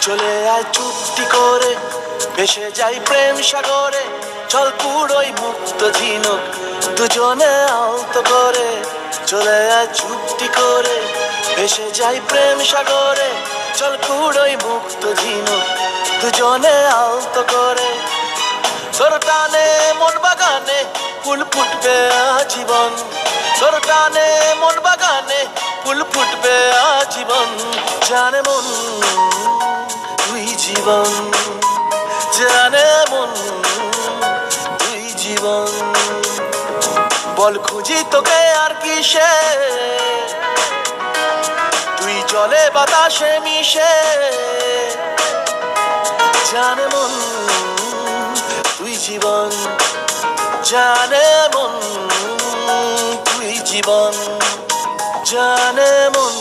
চলে আয় চুপটি করে, ভেসে যাই প্রেম সাগরে। চল পুরোই মুক্ত ঝিনুক, দুজনে আলতো করে। চলে আয় চুপটি করে, ভেসে যাই প্রেম সাগরে। চল পুরোই মুক্ত ঝিনুক, দুজনে আলতো করে। তোর টানে মন বাগানে ফুল ফুটবে আজীবন। তোর টানে মন বাগানে ফুল ফুটবে আজীবন। জানে মন তুই জীবন, জানে মন তুই জীবন। বল খুঁজি তোকে আর কিসে, তুই জলে বাতাসে মিশে। জানে মন তুই জীবন, জানে মন তুই জীবন, জানে মন।